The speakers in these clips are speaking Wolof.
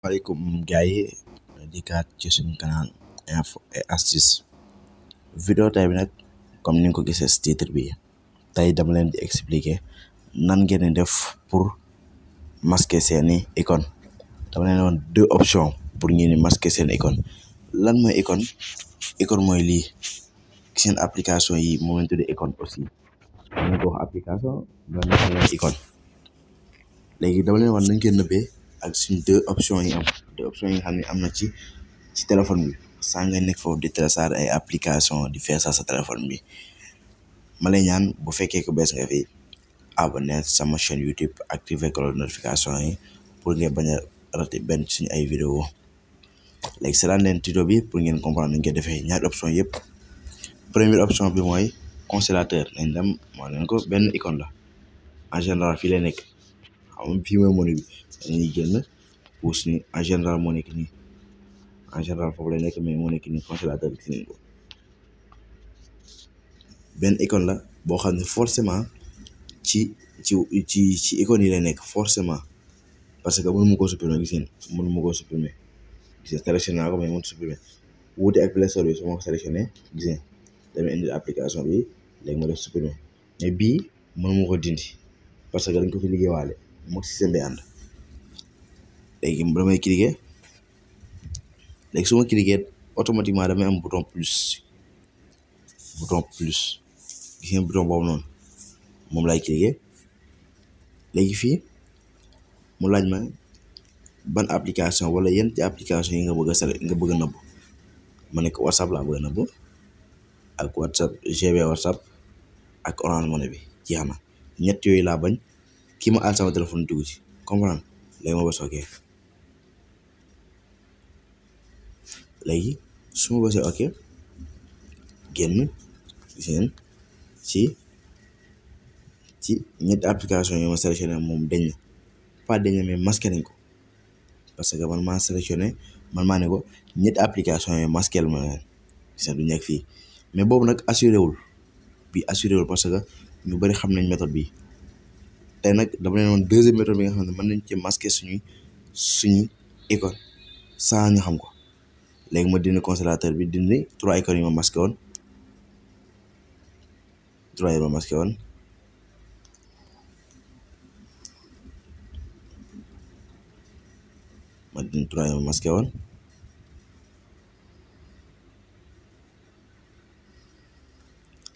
Assalamualaikum gars yi dikkaat ci suñu canal info et astuce vidéo tay bi nag comme ni nga ko gisee ci titre bi tey dama leen di expliquer nan ngeen di def pour masquer seeni icône. dama leen woon deux options pour ngeen di masquer seen icône. lan mooy icône? Icône mooy lii seen application yi moo leen tuddee icône aussi ñu ko wax application dama leen icône. léegi dama leen wax nañ koy nëbbee ak suñ deux options yi deux options yi nga xam ne am na ci téléphone bi saa nga nekk foofu di télécharger ay application di faire ça sa téléphone bi. ma lay ñaan bu fekkee ko bees nga fi abonné sama chaîne YouTube activer cloche de notification yi pour ngeen bañ a rater benn suñu ay vidéo. léegi seetaan leen tuto bi pour ngeen comprendre ni ñu koy defee ñaari option yëpp. première option bi mooy consommateur nañ dem moo leen ko benn icône la en général fii lay nekk. xam nga fii mooy menu bi dañuy génn pousse ni en général moo nekk nii en général foofu lay nekk mais moo nekk nii consommateur bi gis ngeen ko benn icône la boo xam ne forcément ci icône yi lay nekk forcément parce que mënu ma koo supprimer gis ngeen mënu ma koo supprimer gis ngeen sélectionné naa ko mais mënut supprimer wuute ak Play Store bi su ma ko sélectionné gis ngeen damay indi application bi léegi ma def supprimer mais bii mënu ma ko dindi parce que dañ ko fi liggéeyaale moom système bi ànd. léegi damay cliquer léegi su ma cliquer automatiquement damay am bouton plus gis ngeen bouton boobu noonu moom laay cliquer léegi fii mu laaj ma ban application wala yenn ci application yi nga bëgg a nëbb ma ne ko WhatsApp laa bëgg a nëbb ak WhatsApp WhatsApp ak Orange Money bi jeex na ñett yooyu laa bañ kii ma aal sama téléphone dugg ci comprendre léegi ma bës ok. léegi su ma bësee ok génn gis ngeen ci ñetti application yi ma sélectionné moom dañ na pas dañ na mais masqué nañ ko parce que man maa sélectionné man maa ne ko ñetti application yi masqué ma leen gis du nekk fii mais boobu nag assuré wul parce que ñu bari xam nañ méthode bi. tey nag dama leen woon deuxième méthode bi nga xam ne mën nañ ci masquer suñu icône sans ñu xam ko. léegi ma dindi consommateur bi dindi trois icônes yi ma masqué woon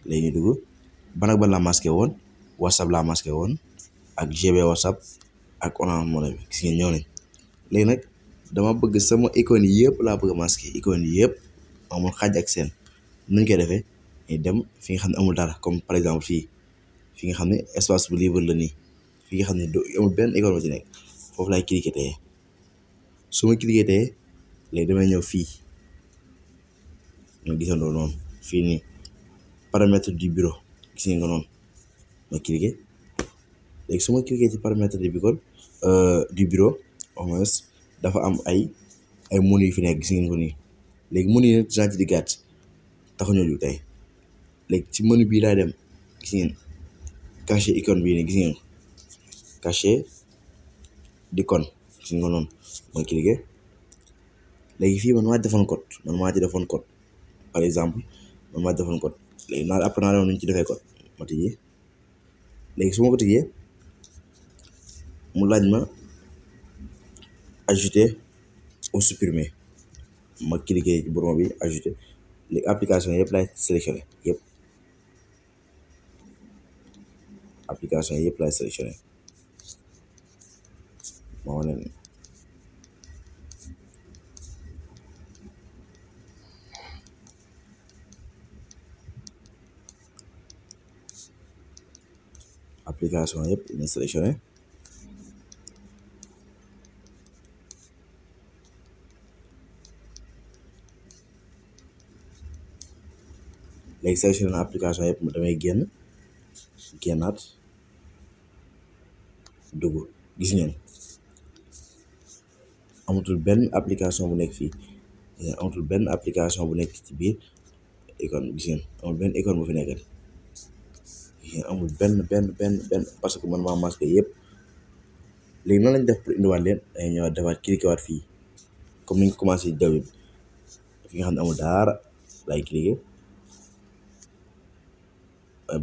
léegi ñu dugg ban ak ban laa masqué woon WhatsApp laa masqué woon ak WhatsApp ak Orange Money bi gis ngeen ñëw nañ. léegi nag dama bëgg sama icône yi yëpp laa bëgg a masqué icône yi yëpp amul xaaj ak seen nuñ koy defee ñu dem fi nga xam ne amul dara comme par exemple fi nga xam ne espace bu libre la nii fi nga xam ne amul benn icône ba ci nekk foofu laay cliquer tey su ma cliquer tey léegi damay ñëw fii ñoo gisandoo noonu fii nii paramètre du bureau gis ngeen ko noonu ma cliquer léegi su ma cliquer ci paramètre du bureau au moins dafa am ay menu yu fi nekk gis ngeen ko nii léegi menu yi nag dinaa ci diggaat taxuñoo ju tey léegi ci menu bii laa dem gis ngeen cacher icône bii nii gis ngeen cacher d'icône gis ngeen ko noonu ma cliquer léegi fii man maa ci defoon code par exemple man maa ci defoon code léegi après naa leen ñu ci defee code ma tijji léegi su ma ko tijjee mu laaj ma ajouter ou supprimer ma cliquer ci bouton bi ajouter léegi application yëpp laay sélectionné ma wane leen application yëpp ñu sélectionné léegi sélectionné na application yëpp damay génnaat dugg gis ngeen amatul benn application bu nekk fii amatul benn application bu nekk ci biir icône gis ngeen amul benn icône bu fi nekkati amul benn parce que man maa masqué yëpp léegi nan lañ def pour indiwaat leen dañuy ñëwaat defaat cliquer waat fii comme ni nga commencé début bi fi nga xam ne amul dara laay cliquer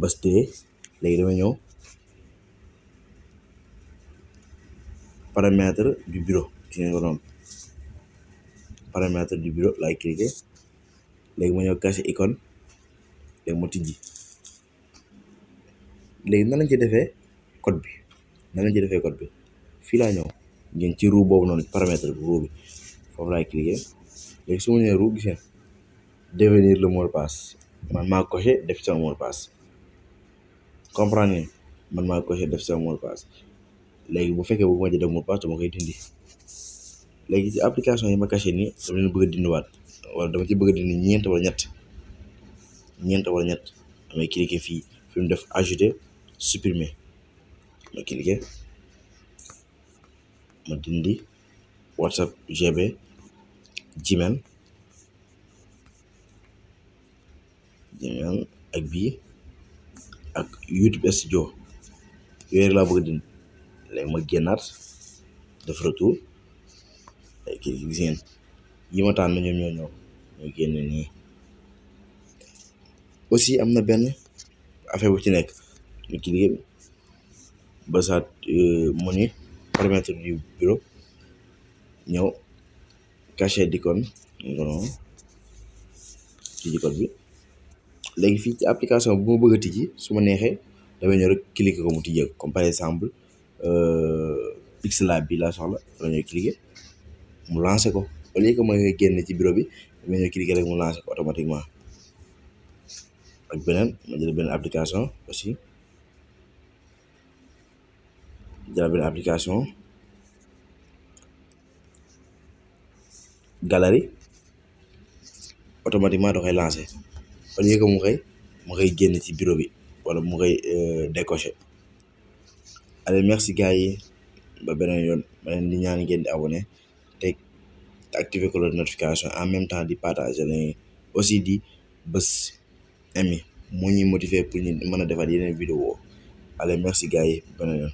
bas téye léegi dama ñëw paramètre du bureau ci nga ko noonu paramètre du bureau laay cliquer léegi ma ñëw cacher icône léegi ma tijji léegi nan lañ ci defee code bi fii laa ñëw ngeen ci roue boobu noonu paramètre bi roue bi foofu laay cliquer léegi su ma ñëwee roue gis ngeen définir le mot de passe man maa coché def sama mot de passe comprendre ngeen man maa coché def sama mot de passe léegi bu fekkee bu ma def mot de passe dama koy dindi léegi ci application yi ma caché nii dama leen bëgg a dindiwaat wala dama ci bëgg a dindi ñeent wala ñett damay cliquer fii fi mu def ajouter supprimer ma cliquer ma dindi WhatsApp GB Gmail ak bii ak YouTube Studio yooyu rek laa bëgg a dindi léegi ma génnaat def retour léegi gis ngeen yi ma tànn ñoom ñoo génne nii aussi am na benn affaire bu ci nekk ñu cliquer ba saat menu paramètre du bureau ñëw cacher d'icône noonu tijji code bi léegi fii ci application bu ma bëgg a tijji su ma neexee damay ñëw rek cliquer ko mu tijjee comme par exemple Pixelab bi laa soxla dama ñëw cliquer mu lancer ko au lieu que mooy génn ci bureau bi damay ñëw cliquer rek mu lancer ko automatiquement ak beneen ma jël benn application aussi jël benn application galerie automatiquement da koy lancer au lieu que mu koy génn ci bureau bi wala mu koy décocher. Allez merci gars yi ba beneen yoon ma leen di ñaan ngeen di abonné te activer ko la notification en même temps di partager leen aussi di bës aimer moo ñuy motiver pour ñu mën a defaat yeneen vidéo allez merci gars yi beneen yoon.